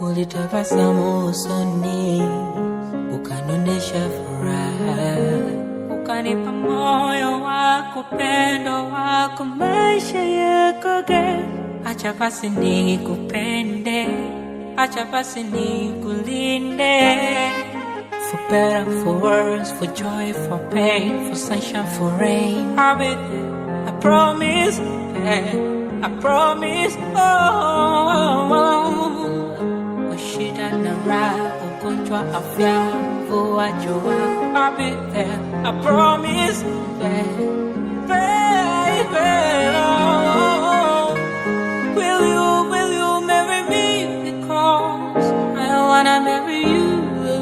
Ulitabasamu usoni, ukanonesha furaha, ukanipa moyo wako, pendo wako, maisha yako girl. Acha basi nikupende, acha basi nikulinde. For better, for worse, for joy, for pain, for sunshine, for rain, I'll be there, I promise, yeah, I promise. Shida na raha, ugonjwa, afya, mvua, jua, I'll be there, I promise, yeah, baby. Will you marry me? Because I wanna marry you,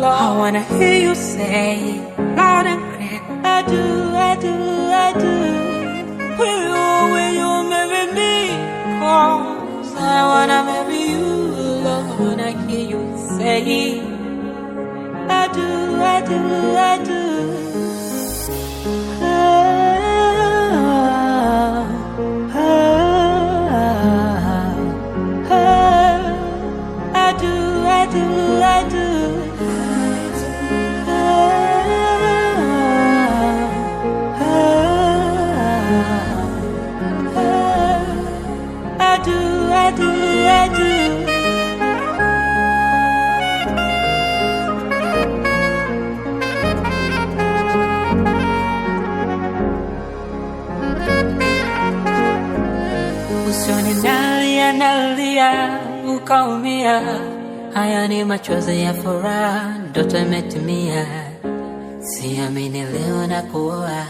Lord. I wanna hear you say loud and clear, I do, I do, I do. Will you marry me? Because I wanna marry you, Lord. I wanna hear you say I do, I do, I do. Usione nalia, ukaumia. Haya ni machozi ya furaha, ndoto imetimia. Siamini leo nakuoa.